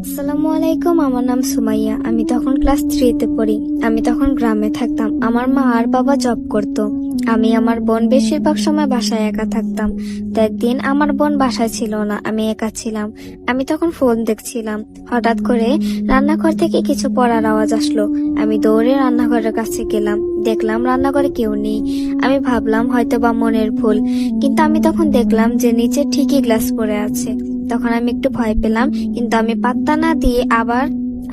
আসসালামু আলাইকুম। আমার নাম সুমাইয়া। আমি তখন ক্লাস 3-তে পড়ি। আমি তখন গ্রামে থাকতাম। আমার মা আর বাবা জব করত। আমি আমার বোন বেশিরভাগ সময় বাসায় একা থাকতাম। তো একদিন আমার বোন বাসায় ছিল না, আমি একা ছিলাম। আমি তখন ফোন দেখছিলাম। হঠাৎ করে রান্নাঘর থেকে কিছু পড়ার আওয়াজ আসলো। আমি দৌড়ে রান্নাঘরের কাছে গেলাম। দেখলাম রান্নাঘরে কেউ নেই। আমি ভাবলাম হয়তো বা মনের ভুল, কিন্তু আমি তখন দেখলাম যে নিচে ঠিকই গ্লাস পড়ে আছে। তখন আমি একটু ভয় পেলাম, কিন্তু আমি পাত্তা না দিয়ে আবার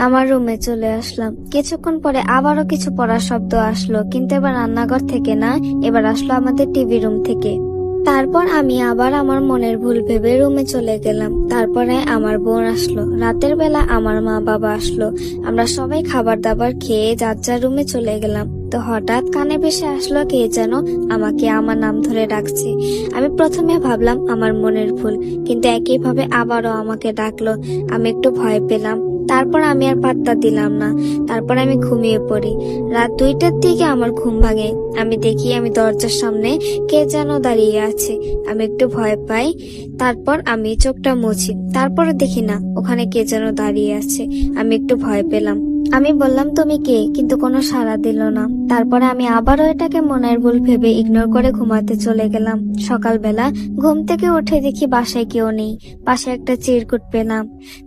আমার রুমে চলে আসলাম। কিছুক্ষণ পরে আবারও কিছু পড়ার শব্দ আসলো, কিন্তু এবার রান্নাঘর থেকে না, এবার আসলো আমাদের টিভি রুম থেকে। তারপর আমি আবার আমার মনের ভুল ভেবে রুমে চলে গেলাম। তারপরে আমার বোন আসলো। রাতের বেলা আমার মা বাবা আসলো। আমরা সবাই খাবার দাবার খেয়ে যার যার রুমে চলে গেলাম। তো হঠাৎ কানে ভেসে আসলো কে যেন আমাকে আমার নাম ধরে ডাকছে। আমি প্রথমে ভাবলাম আমার মনের ভুল, কিন্তু একইভাবে আবারও আমাকে ডাকলো। আমি একটু ভয় পেলাম। তারপর আমি আর পাত্তা দিলাম না। তারপর আমি ঘুমিয়ে পড়ি। রাত 2টার দিকে আমার ঘুম ভাঙে। আমি দেখি আমি দরজার সামনে কে যেন দাঁড়িয়ে আছে। আমি একটু ভয় পাই। তারপর আমি চোখটা মুছি। তারপরে দেখি না, ওখানে কে যেন দাঁড়িয়ে আছে। আমি একটু ভয় পেলাম। আমি বললাম তুমি কে, কিন্তু কোনো সাড়া দিল না। তারপরে আমি আবারও এটাকে মনের ভুল ভেবে ইগনোর করে ঘুমাতে চলে গেলাম। সকালবেলা ঘুম থেকে উঠে দেখি বাসায় কেউ নেই। পাশে একটা চিরকুট পেলাম।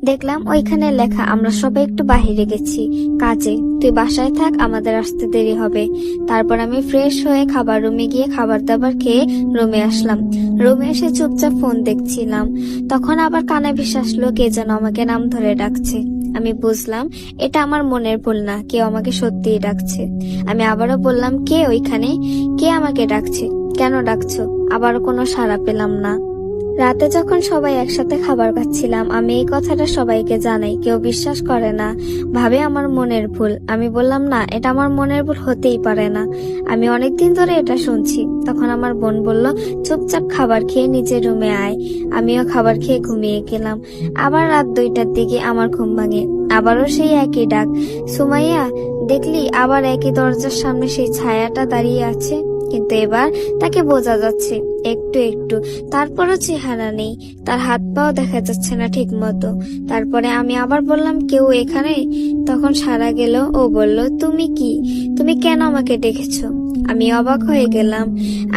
দেখলাম ওইখানে লেখা আমরা সবাই একটু বাহিরে গেছি কাজে, তুই বাসায় থাক, আমাদের আসতে দেরি হবে। তারপর আমি ফ্রেশ হয়ে খাবার রুমে গিয়ে খাবার দাবার খেয়ে রুমে আসলাম। রুমে এসে চুপচাপ ফোন দেখছিলাম। তখন আবার কানে ভেসে আসলো কে যেন আমাকে নাম ধরে ডাকছে। আমি বুঝলাম এটা আমার মনের ভুল না, কেউ আমাকে সত্যিই ডাকছে। আমি আবারও বললাম কে ওইখানে, কে আমাকে ডাকছে, কেন ডাকছো? আবারও কোনো সাড়া পেলাম না। রাতে যখন সবাই একসাথে খাবার খাচ্ছিলাম, আমি এই কথাটা সবাইকে জানাই। কেউ বিশ্বাস করে না, ভাবে আমার মনের ভুল। আমি বললাম না, এটা আমার মনের ভুল হতেই পারে না, আমি অনেকদিন ধরে এটা শুনছি। তখন আমার বোন বলল চুপচাপ খাবার খেয়ে নিজের রুমে আয়। আমিও খাবার খেয়ে ঘুমিয়ে গেলাম। আবার রাত 2টার দিকে আমার ঘুম ভাঙে। আবারও সেই একই ডাক, সুমাইয়া। দেখলি আবার একই দরজার সামনে সেই ছায়াটা দাঁড়িয়ে আছে, কিন্তু এবার তাকে বোঝা যাচ্ছে একটু একটু। তারপরও চেহারা নেই, তার হাত পাও দেখা যাচ্ছে না ঠিক মতো। তারপরে আমি আবার বললাম কেউ এখানে? তখন সারা গেল। ও বলল তুমি কি, তুমি কেন আমাকে ডেকেছো? আমি অবাক হয়ে গেলাম।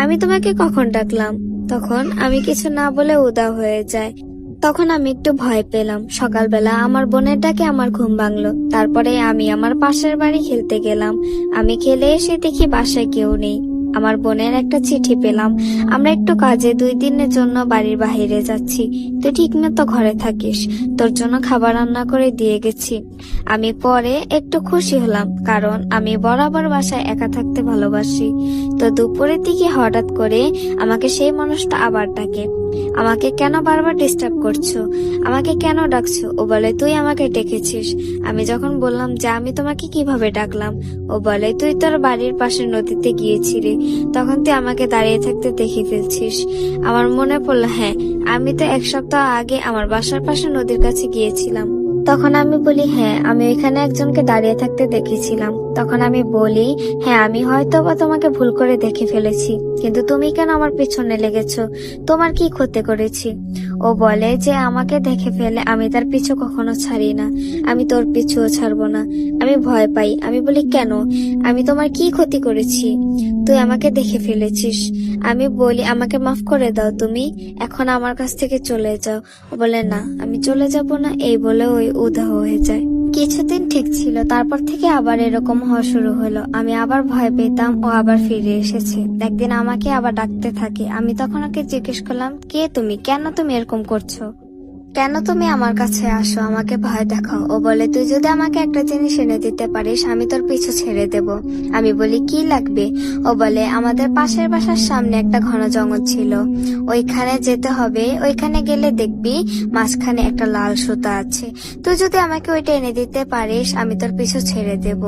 আমি তোমাকে কখন ডাকলাম? তখন আমি কিছু না বলে উদাও হয়ে যায়। তখন আমি একটু ভয় পেলাম। সকালবেলা আমার বোনের ডাকে আমার ঘুম ভাঙলো। তারপরে আমি আমার পাশের বাড়ি খেলতে গেলাম। আমি খেলে এসে দেখি বাসায় কেউ নেই। আমার বোনের একটা চিঠি পেলাম, আমরা একটু কাজে 2 দিনের জন্য বাড়ির বাইরে যাচ্ছি, তুই ঠিক মতো ঘরে থাকিস, তোর জন্য খাবার রান্না করে দিয়ে গেছি। আমি পরে একটু খুশি হলাম, কারণ আমি বরাবর বাসায় একা থাকতে ভালোবাসি। তো দুপুরের দিকে হঠাৎ করে আমাকে সেই মানুষটা আবার ডাকে। আমাকে কেন বারবার ডিস্টার্ব করছো, আমাকে কেন ডাকছো? ও বলে তুই আমাকে ডেকেছিস। আমি যখন বললাম যে আমি তোমাকে কিভাবে ডাকলাম, ও বলে তুই তোর বাড়ির পাশে নদীতে গিয়েছিলি, তখন তুই আমাকে দাঁড়িয়ে থাকতে দেখে ফেলছিস। আমার মনে পড়লো, হ্যাঁ, আমি তো 1 সপ্তাহ আগে আমার বাসার পাশে নদীর কাছে গিয়েছিলাম। তখন আমি বলি হ্যাঁ, আমি ওইখানে একজনকে দাঁড়িয়ে থাকতে দেখেছিলাম। তখন আমি বলি হ্যাঁ, আমি হয়তো বা তোমাকে ভুল করে দেখে ফেলেছি, কিন্তু তুমি কেন আমার পিছনে লেগেছো? তোমার কি ক্ষতি করেছি? ও বলে যে আমাকে দেখে ফেলে আমি তার পিছু কখনো ছাড়ি না, আমি তোর পিছুও ছাড়বো না। আমি ভয় পাই। আমি বলি কেন, আমি তোমার কি ক্ষতি করেছি? তুই আমাকে দেখে ফেলেছিস। আমি বলি আমাকে মাফ করে দাও, তুমি এখন আমার কাছ থেকে চলে যাও। ও বলে না, আমি চলে যাব না। এই বলে ওই উধাও হয়ে যায়। কিছুদিন ঠিক ছিল, তারপর থেকে আবার এরকম হওয়া শুরু হলো। আমি আবার ভয় পেতাম, ও আবার ফিরে এসেছে। একদিন আমাকে আবার ডাকতে থাকে। আমি তখন ওকে জিজ্ঞেস করলাম কে তুমি, কেন তুমি এরকম করছো, কেন তুমি আমার কাছে আসো, আমাকে ভয় দেখাও? ও বলে তুই যদি আমাকে একটা জিনিস এনে দিতে পারিস, আমি তোর পিছু ছেড়ে দেব। আমি বলি কি লাগবে? ও বলে আমাদের পাশের বাসার সামনে একটা ঘন জঙ্গল ছিল, ওইখানে যেতে হবে। ওইখানে গেলে দেখবি মাঝখানে একটা লাল সুতা আছে, তুই যদি আমাকে ওইটা এনে দিতে পারিস, আমি তোর পিছু ছেড়ে দেব।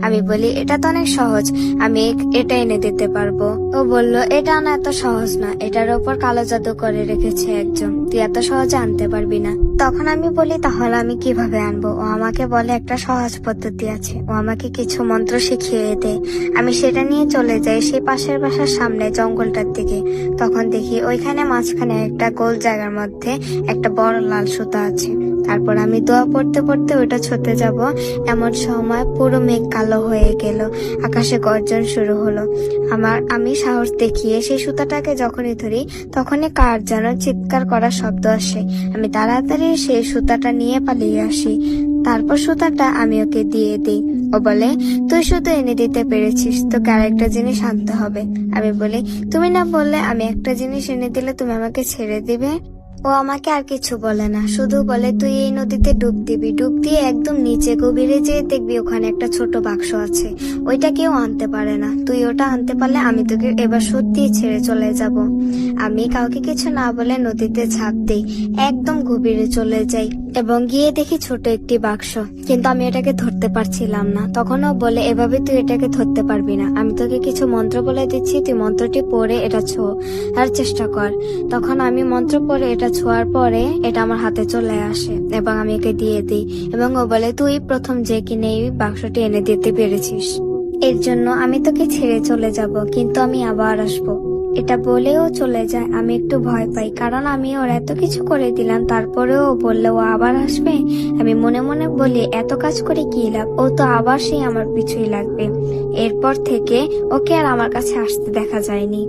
আমি বলি এটা তো অনেক সহজ, আমি এটা এনে দিতে পারবো। ও বলল এটা না, এত সহজ না, এটার উপর কালো জাদু করে রেখেছে একজন, তুই এত সহজে আনতে পারবি না। তখন আমি বলি তাহলে আমি কিভাবে আনবো? ও আমাকে বলে একটা সহজ পদ্ধতি আছে। ও আমাকে কিছু মন্ত্র শিখিয়ে দেয়। আমি সেটা নিয়ে চলে যাই সেই পাশের বাসার সামনে জঙ্গলটার দিকে। তখন দেখি ওইখানে মাঝখানে একটা গোল জায়গার মধ্যে একটা বড় লাল সুতা আছে। তারপর আমি দোয়া পড়তে পড়তে ওটা ছুঁতে যাব, এমন সময় পুরো মেঘ কালো হয়ে গেল, আকাশে গর্জন শুরু হলো। আমি সাহস দেখিয়ে সেই সুতাটাকে যখনই ধরি তখনই কার যেন চিৎকার করার শব্দ আসে। আমি তাড়াতাড়ি সেই সুতাটা নিয়ে পালিয়ে আসি। তারপর সুতাটা আমি ওকে দিয়ে দিই। ও বলে, তুই শুধু এনে দিতে পেরেছিস, তোকে আরেকটা জিনিস আনতে হবে। আমি বলি, তুমি না বললে আমি একটা জিনিস এনে দিলে তুমি আমাকে ছেড়ে দিবে? ও আমাকে আর কিছু বলে না, শুধু বলে, তুই এই নদীতে ডুব দিবি, ডুব দিয়ে একদম নিচে গভীরে যেয়ে দেখবি ওখানে একটা ছোট বাক্স আছে, ওইটা কেউ আনতে পারে না, তুই ওটা আনতে পারলে আমি তোকে এবার সত্যিই ছেড়ে চলে যাব। আমি কাউকে কিছু না বলে নদীতে ঝাঁপ দিই, একদম গভীরে চলে যাই এবং গিয়ে দেখি ছোট একটি বাক্স, কিন্তু আমি এটাকে ধরতে পারছিলাম না। তখনও বলে, এভাবে তুই এটাকে ধরতে পারবি না, আমি তোকে কিছু মন্ত্র বলে দিচ্ছি, তুই মন্ত্রটি পড়ে এটা ছোঁয়ার চেষ্টা কর। তখন আমি মন্ত্র পড়ে এটা ছোঁয়ার পরে এটা আমার হাতে চলে আসে এবং আমি একে দিয়ে দিই এবং ও বলে, তুই প্রথম যে কিনে এই বাক্সটি এনে দিতে পেরেছিস, এর জন্য আমি তোকে ছেড়ে চলে যাব, কিন্তু আমি আবার আসবো। এটা বলেও চলে যায়। আমি একটু ভয় পাই, কারণ আমি ওর এত কিছু করে দিলাম, তারপরেও ও বললে ও আবার আসবে। আমি মনে মনে বলি, এত কাজ করে কি লাভ, ও তো আবার সেই আমার পিছুই লাগবে। এরপর থেকে ওকে আর আমার কাছে আসতে দেখা যায়নি।